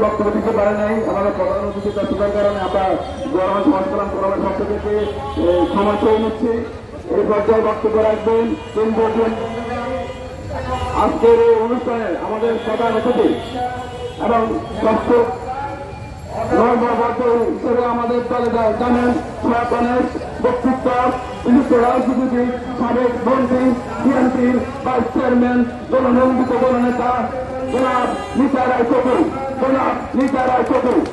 বক্তব্য দিতে পারে নাই। আমাদের প্রধান অতিথি ব্যস্ততার কারণে আমরা গরমের সমাজকল্যাণ ফোরামের পক্ষ থেকে সময় চেয়ে নিচ্ছি। এই পর্যায়ে বক্তব্য রাখবেন কেন্দ্রীয় আজকের এই অনুষ্ঠানে আমাদের প্রধান অতিথি এবং দর্শক হিসেবে আমাদের দলে জানেন সনাতনের ব্যক্তিত্ব, বিশিষ্ট রাজনীতিবিদ, সাবেক মন্ত্রী, বিএনপির ভাইস চেয়ারম্যান, জননন্দিত দলনেতা জনাব নিতা রায় চৌধুরী। জনাব নিতা রায় চৌধুরী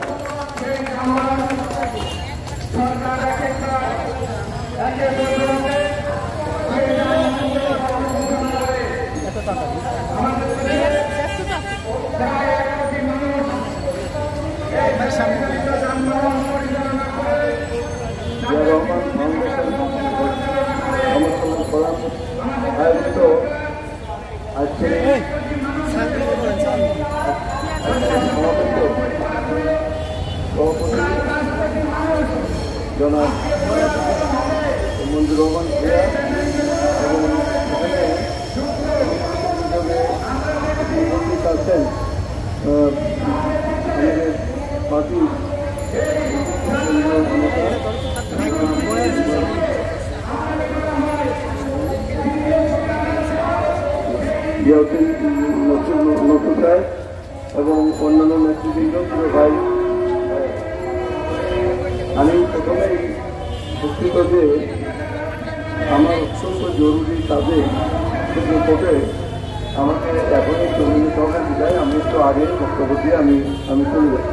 আয়োজিত আজকে জনাব মঞ্জুর রহমান ভূঁইয়া এবং এখানে উপস্থিত আছেন আমাদের পার্টির নতুন সাহেব এবং অন্যান্য নেতৃবৃন্দ ভাই, আমি প্রথমেই দুঃখিত যে আমার অত্যন্ত জরুরি কাজে পথে আমাকে এখনই চলে যেতে হবে, বিদায় আমি একটু আগে বক্তব্য দিয়ে আমি চলে যাই।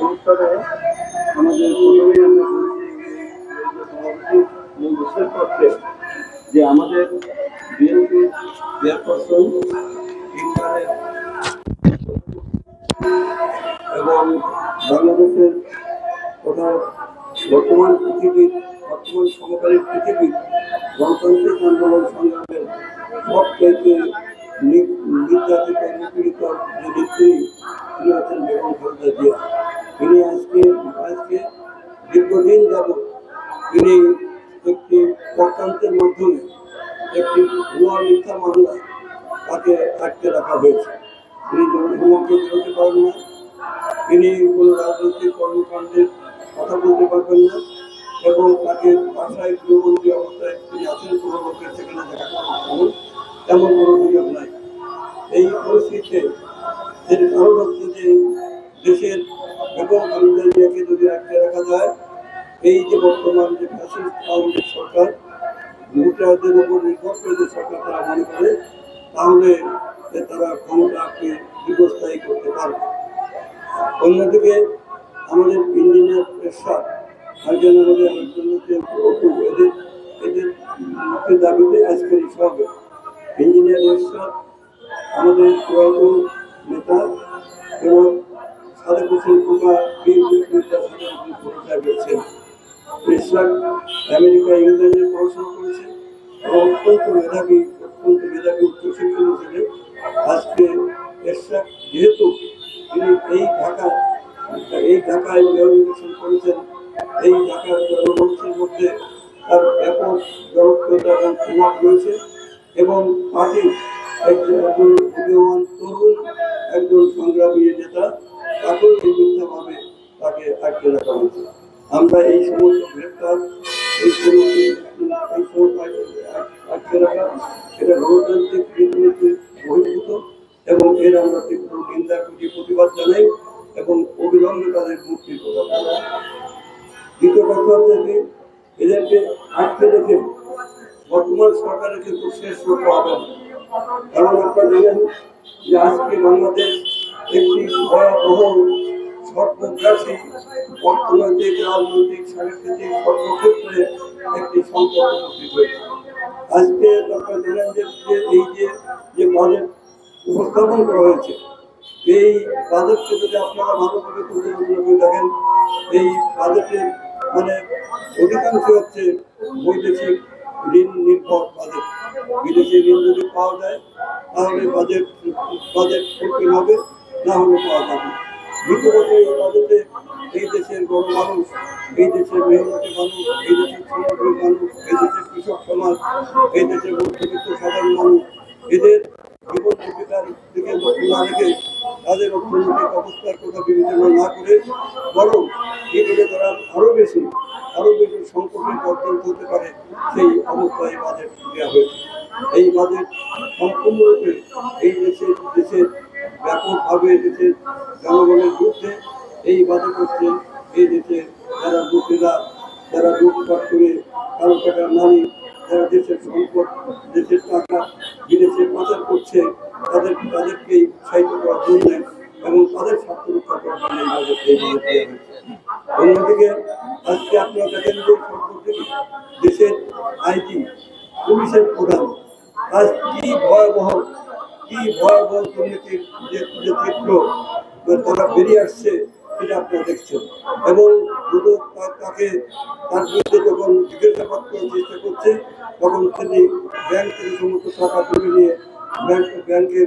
অনুষ্ঠানে আমাদের বিশেষ করছে যে আমাদের বিএনপির চেয়ারপারসন এবং বাংলাদেশের তথা বর্তমান সমকালীন পৃথিবীর গণতান্ত্রিক আন্দোলন সংগ্রামের সবচেয়ে নির্যাতিত নিপীড়িত যে নেত্রী তিনি হচ্ছেন বেগম খালেদা জিয়া। তিনি আজকে দীর্ঘদিন যাবৎ তিনি একটি চক্রান্তের মাধ্যমে একটি ভুয়া মিথ্যা মামলায় তাকে আটকে রাখা হয়েছে। তিনি জনসমক্ষে বেরোতে পারেন না, তিনি কোনো রাজনৈতিক কর্মকাণ্ডের কথা বলতে পারবেন না এবং তাকে বাসায় গৃহবন্দী অবস্থায় তিনি আছেন, কোনো লোকের সেখানে দেখা করেন এমন কোনো সুযোগ নাই। এই পরিস্থিতিতে এর কারণ হচ্ছে যে দেশের বেগম খালেদা জিয়াকে যদি আটকে রাখা যায়, এই যে বর্তমান যে ফ্যাসিস্ট আওয়ামী লীগ সরকার ভোটারদের উপর নির্ভর করে যে সরকার তারা মনে করে, তাহলে তারা ক্ষমতাকে দীর্ঘস্থায়ী করতে পারবে। অন্যদিকে আমাদের ইঞ্জিনিয়ার পেশা একজন আমাদের এদের দাবিতে আজকের এই সবে ইঞ্জিনিয়ার পেশা আমাদের প্রয়াত নেতা এবং সাদেক হোসেন খোকা পেয়েছেন। পেশাক আমেরিকা ইংল্যান্ডে পড়াশোনা করেছেন এবং অত্যন্ত মেধাবী উচ্চশিক্ষণ হিসেবে আজকে পেশাক যেহেতু তিনি এই ঢাকায় গ্রাজুয়েশন করেছেন, এই ঢাকার জনমানুষের মধ্যে তার ব্যাপক জনপ্রিয়তা এবং প্রভাব রয়েছে এবং পার্টির একজন উদীয়মান তরুণ একজন সংগ্রামী নেতা, তাকেও এই মিথ্যাভাবে তাকে আটকে রাখা হয়েছে। আমরা এই সমস্ত গ্রেপ্তার এই আটকে রাখা এটা গণতান্ত্রিক রীতিনীতি বহির্ভূত এবং এর আমরা তীব্র নিন্দা করি, প্রতিবাদ জানাই এবং অবিলম্বে তাদের মুক্তির কথা বলি। দ্বিতীয় কথা হচ্ছে এদেরকে আটকে রেখে বর্তমান সরকারের কিন্তু শেষ রূপ হবে, কারণ আপনারা জানেন যে আজকে বাংলাদেশ একটি ভয়াবহ সর্বগ্রাসী অর্থনৈতিক, রাজনৈতিক, সাংস্কৃতিক সর্বক্ষেত্রে একটি সংকট উপস্থিত হয়েছে। আজকে আপনারা জানেন যে এই যে বাজেট উপস্থাপন করা হয়েছে, এই বাজেটকে যদি আপনারা ভালোভাবে তুলে দেখেন, এই বাজেটের মানে অধিকাংশ হচ্ছে বৈদেশিক ঋণ নির্ভর বাজেট। বিদেশি ঋণ যদি পাওয়া যায় তাহলে বাজেট করতে হবে, না হলে পাওয়া যাবে। দ্বিতীয়ত এই বাজেটে এই দেশের বড় মানুষ, এই দেশের মেহনতি মানুষ, এই দেশের শ্রমজীবী মানুষ, এই দেশের কৃষক সমাজ, এই দেশের মধ্যবিত্ত সাধারণ মানুষ, এদের জীবন জীবিকার দিকে লক্ষ্য না রেখে তাদের অর্থনৈতিক অবস্থার কথা বিবেচনা না করে বরং এগুলো তারা আরো বেশি সংকটের পর্যন্ত হতে পারে সেই অবস্থায় বাজেট দেওয়া হয়েছে। এই বাজেট সম্পূর্ণরূপে এই দেশের ব্যাপকভাবে দেশের জনগণের বিরুদ্ধে। এই বাজেট হচ্ছে এই দেশের যারা লোকেরা যারা লুটপাট করে কারো টাকার মানি, যারা দেশের সম্পদ দেশের টাকা বিদেশে পাচার করছে তাদেরকে উৎসাহিত করার জন্য এবং তাদের স্বার্থ রক্ষা করার জন্য এই বাজেট দেওয়া হয়েছে। অন্যদিকে আজকে আপনারা দেখেন যে সম্প্রতি দেশের আইজি পুলিশের প্রধান আজ কি ভয়াবহ দুর্নীতির যে চিত্র তারা বেরিয়ে আসছে সেটা আপনারা দেখছেন। এবং তার বিরুদ্ধে যখন জিজ্ঞাসাবাদ করার চেষ্টা করছে তখন তিনি ব্যাংক থেকে সমস্ত টাকা তুলে নিয়ে ব্যাংকে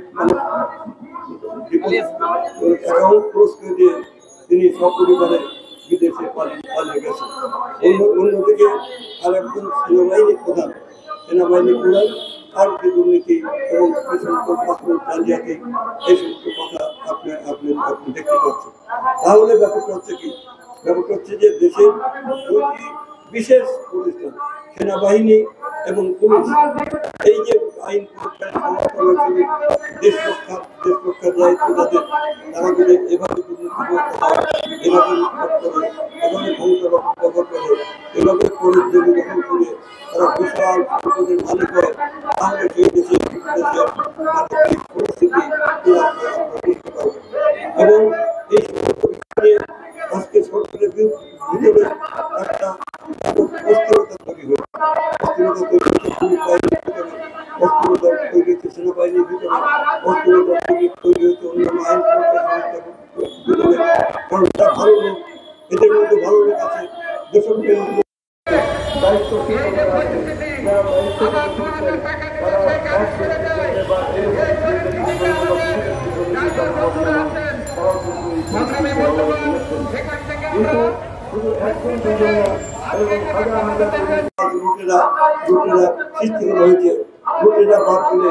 অ্যাকাউন্ট ক্লোজ করে দিয়ে তিনি সপরিবারে বিদেশে পালিয়ে গেছেন। অন্যদিকে আর একজন সেনাবাহিনী প্রধান তার যে দুর্নীতি এবং এই সমস্ত পাসপোর্ট জালিয়াতি এই সমস্ত কথা আপনি দেখতে পাচ্ছেন। তাহলে ব্যাপারটা হচ্ছে কি? ব্যাপারটা হচ্ছে যে দেশের দুটি বিশেষ প্রতিষ্ঠান সেনাবাহিনী এবং পুলিশ এই যে আইন সংস্থা রয়েছে দেশ রক্ষার দায়িত্ব যাদের, তারা যদি এভাবে এভাবে ক্ষমতা ব্যবহার করে এভাবে করে জমি দখল করে তারা বিশাল সম্পদের মালিক হয় তাহলে সেই দেশের পরিস্থিতি বুঝতে পারবে। এবং এই আজকে সরকারের ভিতরে একটা অস্থিরতা তৈরি হয়েছে। অস্থিরতা তৈরি হয়েছে সেনাবাহিনীর ভিতরে, অস্থিরতা তৈরি হয়েছে অন্যান্য আইন ভিতরে। কারণ তারা ভালো লোক, এদের মধ্যে ভালো লোক আছে, দেশপ্রেম দায়িত্ব লুটেরা বাদ দিলে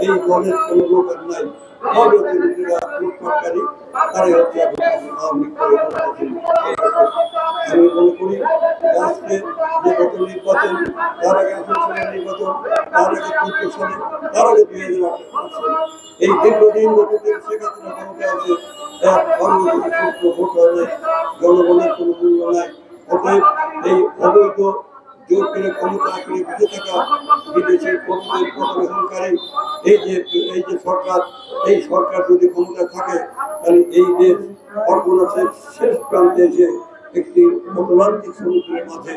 এই দলের কোনো লোক আর নাই। লুটেরা লুটপাটকারী তারাই হচ্ছে আওয়ামী লীগ। আমি মনে করি আজকে যে গত নির্বাচন, তার আগে 18 সালের নির্বাচন, তার আগে 15 সালে, তার আগে 2018 সালে, এই দীর্ঘদিন যতদিন শেখ হাসিনা ক্ষমতা আছে এক অনির্বাচিত ভোট হয় নাই, জনগণের কোনো মূল্য নাই। অতএব এই অবৈধ জোর করে ক্ষমতা আঁকড়ে বসে থাকা বিদেশের কর্মীদের পর্যবেক্ষণকারী এই যে সরকার, এই সরকার যদি ক্ষমতা থাকে তাহলে এই দেশ অর্থনাশের শেষ প্রান্তে এসে একটি অটোলান্টিক সমুদ্রের মাঝে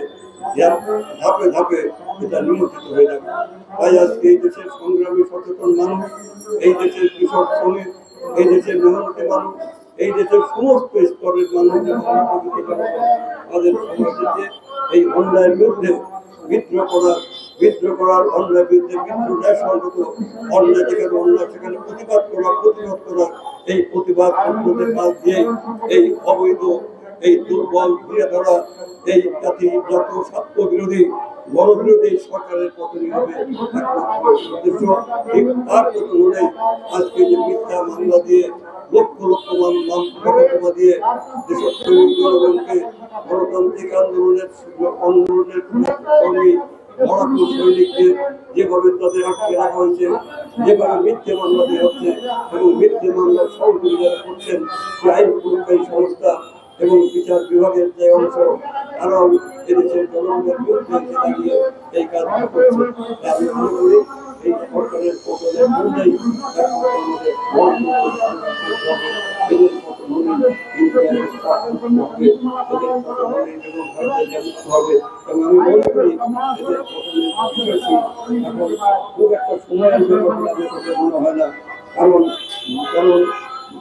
ধাপে ধাপে এটা নিমজ্জিত হয়ে যাবে। তাই আজকে এই দেশের সংগ্রামী সচেতন মানুষ, এই দেশের কৃষক শ্রমিক, এই দেশের মেহনতি মানুষ, এই দেশের সমস্ত স্তরের মানুষ তাদের সমাজে এই অন্যায়ের বিরুদ্ধে বিদ্রোহ করার অন্যায়ের বিরুদ্ধে বিদ্রোহ সর্বত অন্যায় যেখানে অন্যায় সেখানে প্রতিবাদ করা এই প্রতিবাদ কাজ দিয়ে এই অবৈধ এই দুর্বল ঘুরে ধরা এই জাতি যত স্বার্থ বিরোধী গণবিরোধী সরকারের পতনই হবে উদ্দেশ্য। ঠিক তার পতন হলে আজকে যে মিথ্যা মামলা দিয়ে লক্ষ লক্ষ মোকদ্দমা দিয়ে যেসব জনগণকে গণতান্ত্রিক আন্দোলনের কর্মী লড়াকু সৈনিকদের যেভাবে তাদের আটকে রাখা হয়েছে, যেভাবে মিথ্যে মামলা দেওয়া হচ্ছে এবং মিথ্যে মামলার সহযোগিতা করছেন আইন প্রয়োগকারী সংস্থা এবং বিচার বিভাগের যে অংশ, তারাও এদেশের জনগণের বিরুদ্ধে দাঁড়িয়ে এই কাজটা করছে। আমি মনে করি এই সরকারের পতনের জন্যই হবে এবং আমি মনে করি এদের পতনের খুব একটা সময় আসবে মনে হয় না। কারণ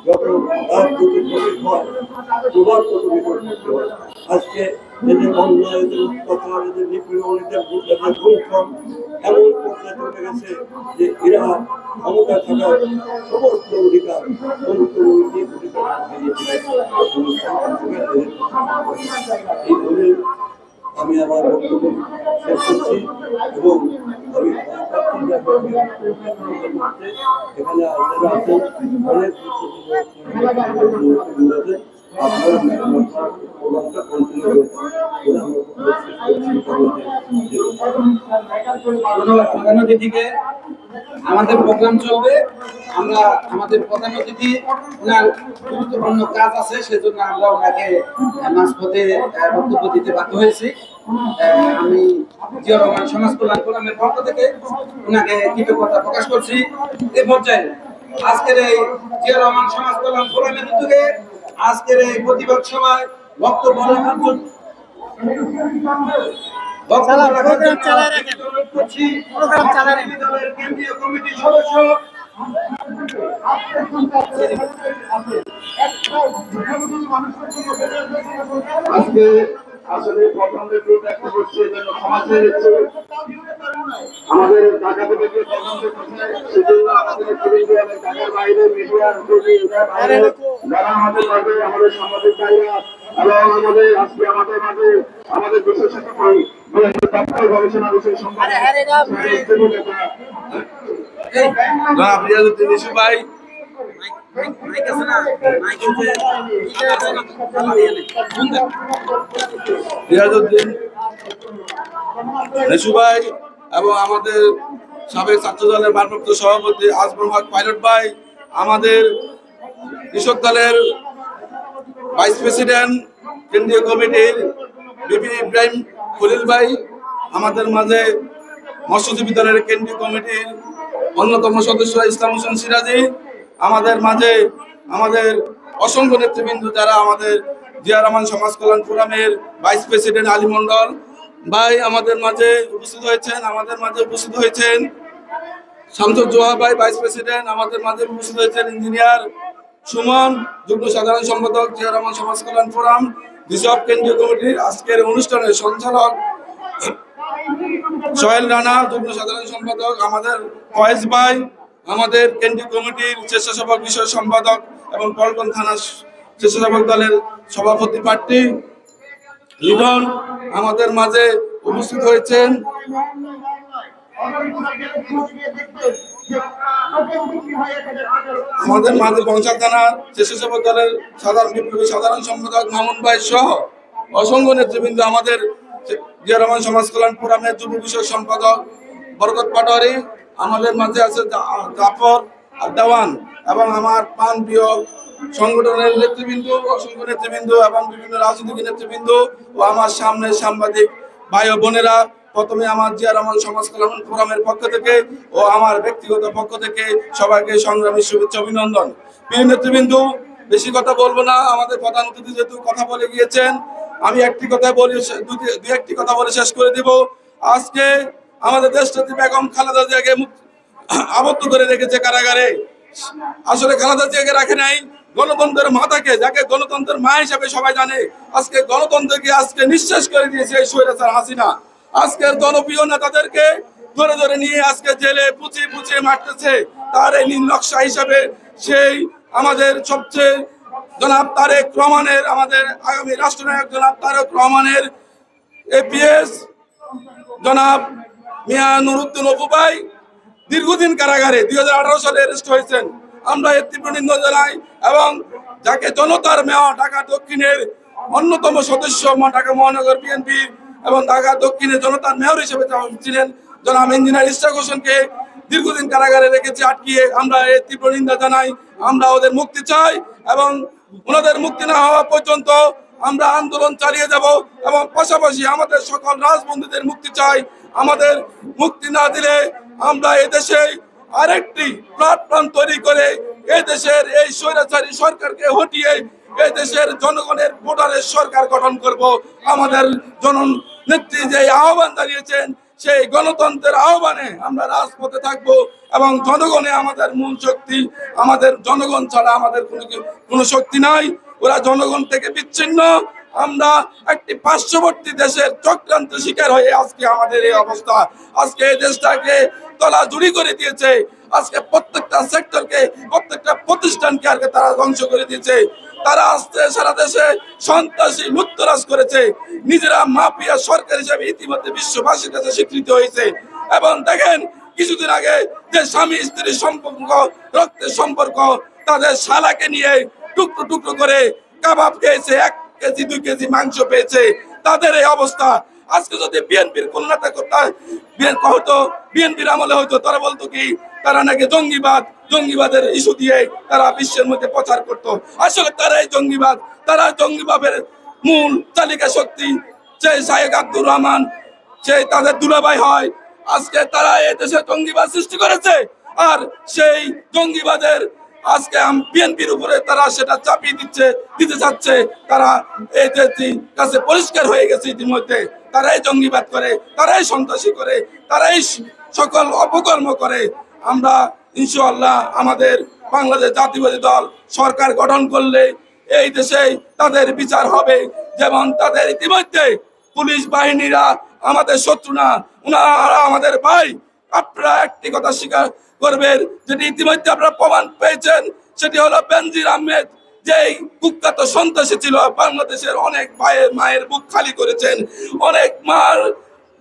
যত রাত যদি গভীর হয় প্রভাব তত বিপদ হয়। আজকে এদের অন্যায়, এদের অত্যাচার, এদের নিপীড়ন, এদের গুণক্ষণ এমন পর্যায়ে চলে গেছে যে এরা ক্ষমতা থাকার সমস্ত অধিকার এই বলে আমি আমার বক্তব্য শেষ করছি এবং আমি এখানে আপনারা আছেন অনেক প্রোগ্রামটা কন্টিনিউ ধন্যবাদ প্রধান অতিথিকে। আমাদের প্রোগ্রাম চলবে, আমরা আমাদের প্রধান অতিথি ওনার গুরুত্বপূর্ণ কাজ আছে, সেজন্য আমরা ওনাকে মাঝপথে বক্তব্য দিতে বাধ্য হয়েছি। আমি জিয়া রহমান সমাজ কল্যাণ ফোরামের পক্ষ থেকে ওনাকে কৃতজ্ঞতা প্রকাশ করছি। এই পর্যায়ে আজকের এই জিয়া রহমান সমাজ কল্যাণ ফোরামের উদ্যোগে আজকের এই প্রতিবাদ সভায় বক্তব্য রাখার জন্য কেন্দ্রীয় কমিটির সদস্য আজকে আসলে প্রথম একটা হচ্ছে সমাজের আমাদের ঢাকা থেকে যে প্রথম সেজন্য আমাদের ঢাকার বাইরে মিডিয়ার যারা আমাদের মাঝে আমাদের সাংবাদিক ভাইরা এবং আমাদের আজকে আমাদের মাঝে আমাদের বিশেষজ্ঞ গবেষণা বিষয় ভাই রিয়াজউদ্দিন রেশু ভাই এবং আমাদের সাবেক ছাত্র দলের ভারপ্রাপ্ত সভাপতি আজমল হক পাইলট ভাই, আমাদের কৃষক দলের ভাইস প্রেসিডেন্ট কেন্দ্রীয় কমিটির বিপি ইব্রাহিম খলিল ভাই, আমাদের মাঝে মৎস্যজীবী দলের কেন্দ্রীয় কমিটির অন্যতম সদস্য ইসলাম হোসেন সিরাজি, আমাদের মাঝে আমাদের অসংখ্য নেতৃবৃন্দ যারা আমাদের জিয়া রহমান সমাজ কল্যাণ ফোরামের ভাইস প্রেসিডেন্ট আলী মন্ডল ভাই আমাদের মাঝে উপস্থিত হয়েছেন, আমাদের মাঝে উপস্থিত হয়েছেন শামসুল জোহা ভাই ভাইস প্রেসিডেন্ট, আমাদের মাঝে উপস্থিত হয়েছেন ইঞ্জিনিয়ার সুমন যুগ্ম সাধারণ সম্পাদক জিয়া রহমান সমাজ কল্যাণ ফোরাম রিজার্ভ কেন্দ্রীয় কমিটির আজকের অনুষ্ঠানের সঞ্চালক সোহেল রানা যুগ্ম সাধারণ সম্পাদক, আমাদের ফয়েজ ভাই আমাদের কেন্দ্রীয় কমিটির স্বেচ্ছাসেবক বিষয় সম্পাদক এবং পল্টন থানা স্বেচ্ছাসেবক দলের সভাপতি প্রার্থী লিটন আমাদের মাঝে উপস্থিত হয়েছেন। আমাদের মাঝে বংশাল থানার স্বেচ্ছাসেবক দলের সাধারণ সম্পাদক মামুন ভাই সহ অসংখ্য নেতৃবৃন্দ, আমাদের জিয়া রহমান সমাজ কল্যাণ ফোরামের যুব বিষয় সম্পাদক বরকত পাটোয়ারি, আমাদের মাঝে আছে জাফর আদাওয়ান এবং আমার প্রাণ প্রিয় সংগঠনের নেতৃবৃন্দ, অসংখ্য নেতৃবৃন্দ এবং বিভিন্ন রাজনৈতিক নেতৃবৃন্দ ও আমার সামনে সাংবাদিক ভাই ও বোনেরা। প্রথমে আমার জিয়া রহমান সমাজ কল্যাণ ফোরামের পক্ষ থেকে ও আমার ব্যক্তিগত পক্ষ থেকে সবাইকে সংগ্রামী শুভেচ্ছা অভিনন্দন। প্রিয় নেতৃবৃন্দ, বেশি কথা বলবো না, আমাদের প্রধান অতিথি যেহেতু কথা বলে গিয়েছেন, আমি একটি কথা বলি, দুই একটি কথা বলে শেষ করে দিব। আজকে আমাদের দেশটাতে বেগম খালেদা জিয়াকে আবদ্ধ করে রেখেছে কারাগারে। আসলে খালেদা জিয়াকে রাখে নাই, গণতন্ত্রের মাতাকে, যাকে গণতন্ত্রের মা হিসাবে সবাই জানে, আজকে গণতন্ত্রকে আজকে নিঃশেষ করে দিয়েছে এই স্বৈরাচার হাসিনা। আজকের জনপ্রিয় নেতাদেরকে ধরে ধরে নিয়ে আজকে জেলে পুচিয়ে পুচিয়ে মারতেছে। তার এই নীলনকশা হিসাবে সেই আমাদের সবচেয়ে জনাব তারেক রহমানের, আমাদের আগামী রাষ্ট্রনায়ক জনাব তারেক রহমানের এপিএস জনাব মিয়া নুরুদ্দিন অপু ভাই দীর্ঘদিন কারাগারে 2018 সালে অ্যারেস্ট হয়েছেন। আমরা এর তীব্র নিন্দা জানাই এবং যাকে জনতার মেয়র ঢাকা দক্ষিণের অন্যতম সদস্য ঢাকা মহানগর বিএনপি এবং ঢাকা দক্ষিণের জনতার মেয়র হিসেবে ছিলেন জনাব ইঞ্জিনিয়ার ইশরাক হোসেনকে দীর্ঘদিন কারাগারে রেখেছে আটকিয়ে। আমরা এর তীব্র নিন্দা জানাই, আমরা ওদের মুক্তি চাই এবং ওনাদের মুক্তি না হওয়া পর্যন্ত আমরা আন্দোলন চালিয়ে যাব এবং পাশাপাশি আমাদের সকল রাজবন্দীদের মুক্তি চাই। আমাদের মুক্তি না দিলে আমরা এদেশে আরেকটি প্ল্যাটফর্ম তৈরি করে এদেশের এই স্বৈরাচারী সরকারকে হটিয়ে এদেশের জনগণের ভোটারের সরকার গঠন করব। আমাদের জননেত্রী যে আহ্বান জানিয়েছেন, সেই গণতন্ত্রের আহ্বানে আমরা রাজপথে থাকব এবং জনগণে আমাদের মূল শক্তি। আমাদের জনগণ ছাড়া আমাদের কোনো শক্তি নাই, ওরা জনগণ থেকে বিচ্ছিন্ন। আমরা একটি পার্শ্ববর্তী দেশের চক্রান্ত শিকার হয়ে আজকে আমাদের এই অবস্থা। আজকে এই দেশটাকে তলাজুড়ি করে দিয়েছে, আজকে প্রত্যেকটা সেক্টরকে, প্রত্যেকটা প্রতিষ্ঠানকে আজকে তারা ধ্বংস করে দিয়েছে। তারা আজকে সারা দেশে সন্ত্রাসী লুটতরাজ করেছে, নিজেরা মাফিয়া সরকার হিসেবে ইতিমধ্যে বিশ্ববাসীর কাছে স্বীকৃত হয়েছে। এবং দেখেন কিছুদিন আগে যে স্বামী স্ত্রীর সম্পর্ক, রক্তের সম্পর্ক, তাদের শালাকে নিয়ে টুকরো টুকরো করে কাবাব খেয়েছে, 1 কেজি 2 কেজি মাংস পেয়েছে, তাদের এই অবস্থা। আজকে যদি বিএনপির কল্যাণটা করতে হতো, বিএনপির আমলে হয়তো, তারা বলতো কি তারা নাকি জঙ্গিবাদের ইস্যু দিয়ে তারা বিশ্বের মধ্যে প্রচার করত। আসলে তারাই জঙ্গিবাদ, তারা জঙ্গিবাদের মূল চালিকা শক্তি। সেই শাহেক আব্দুর রহমান, সেই তাদের দুলাভাই হয়। আজকে তারা এই দেশে জঙ্গিবাদ সৃষ্টি করেছে, আর সেই জঙ্গিবাদের আজকে বিএনপির উপরে তারা সেটা চাপিয়ে দিতে চাচ্ছে। তারা এই দেশটির কাছে পরিষ্কার হয়ে গেছে ইতিমধ্যে, তারাই জঙ্গিবাদ করে, তারাই সন্ত্রাসী করে, তারাই সকল অপকর্ম করে। আমরা ইনশাআল্লাহ আমাদের বাংলাদেশ জাতীয়বাদী দল সরকার গঠন করলে এই দেশে তাদের বিচার হবে। যেমন তাদের ইতিমধ্যে পুলিশ বাহিনীরা আমাদের শত্রু না, উনারা আমাদের ভাই। আপনারা একটি কথা স্বীকার করবেন, যেটি ইতিমধ্যে আপনারা প্রমাণ পেয়েছেন, সেটি হলো বেনজির আহমেদ, যে কুখ্যাত সন্ত্রাসী ছিল, বাংলাদেশের অনেক ভাইয়ের মায়ের বুক খালি করেছেন, অনেক মার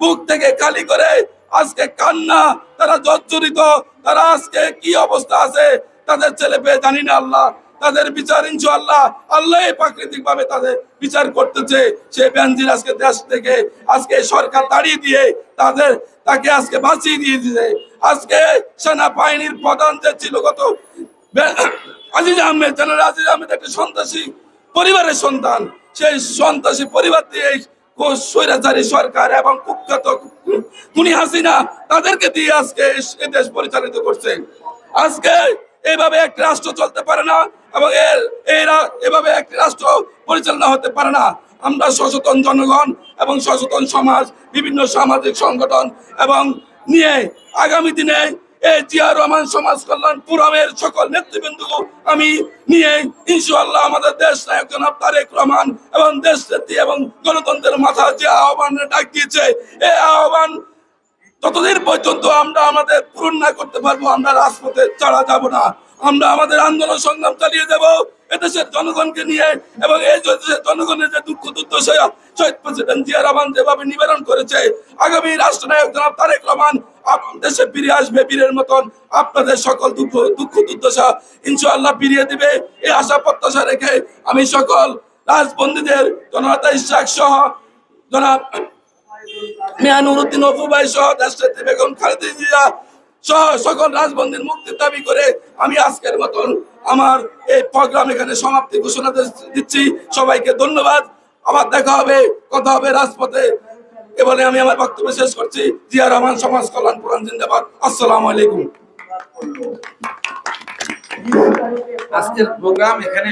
বুক থেকে খালি করে আজকে কান্না, তারা জর্জরিত, তারা আজকে কি অবস্থা আছে তাদের ছেলে পেয়ে জানি না। আল্লাহ তাদের বিচার ইনশাআল্লাহ আল্লাহ প্রাকৃতিক ভাবে তাদের বিচার করতেছে। সে বেনজির আজকে দেশ থেকে আজকে সরকার তাড়িয়ে দিয়ে তাকে আজকে বাঁচিয়ে দিয়ে দিয়েছে। আজকে সেনাবাহিনীর প্রধান যে ছিল গত আজিজ আহমেদ, জেনারেল আজিজ আহমেদ একটা সন্ত্রাসী পরিবারের সন্তান। সেই সন্ত্রাসী পরিবার দিয়ে স্বৈরাচারী সরকার এবং কুখ্যাত খুনি হাসিনা তাদেরকে দিয়ে আজকে এই দেশ পরিচালিত করছে। আজকে এইভাবে একটি রাষ্ট্র চলতে পারে না, এবং এভাবে একটি রাষ্ট্র পরিচালনা হতে পারে না। আমরা সচেতন জনগণ এবং সচেতন সমাজ, বিভিন্ন সামাজিক সংগঠন এবং নিয়ে আগামী দিনে এই জিয়া রহমান সমাজ কল্যাণ ফোরামের সকল নেতৃবৃন্দ আমি নিয়ে ইনশাআল্লাহ আমাদের দেশ নায়ক জনাব তারেক রহমান এবং দেশ নেত্রী এবং গণতন্ত্রের মাথা যে আহ্বানের ডাক দিয়েছে, এই আহ্বান ততদিন পর্যন্ত আমরা আমাদের পূরণ না করতে পারবো, আমরা রাজপথে চড়া যাব না। আমরা আমাদের আন্দোলন সংগ্রাম চালিয়ে যাব এদেশের জনগণকে নিয়ে, এবং এই দেশের জনগণের যে দুঃখ দুর্দশা শহীদ প্রেসিডেন্ট জিয়া রহমান যেভাবে নিবারণ করেছে, আগামী রাষ্ট্রনায়ক জনাব তারেক রহমান দেশে ফিরে আসবে বীরের মতন, আপনাদের সকল দুঃখ দুর্দশা ইনশাআল্লাহ ফিরিয়ে দিবে। এই আশা প্রত্যাশা রেখে আমি সকল রাজবন্দীদের জনতা ইশাক সহ জনাব মিয়া নুরুদ্দিন অপু ভাই সহ দেশনেত্রী বেগম খালেদা জিয়া সহ সকল রাজবন্দীর মুক্তির দাবি করে আমি আজকের মতন আমার এই প্রোগ্রাম এখানে সমাপ্তি ঘোষণা দিচ্ছি। সবাইকে ধন্যবাদ। আবার দেখা হবে, কথা হবে রাজপথে। এবারে আমি আমার বক্তব্য শেষ করছি। জিয়া রহমান সমাজ কল্যাণ ফোরাম জিন্দাবাদ। আসসালামু আলাইকুম। আজকের প্রোগ্রাম এখানে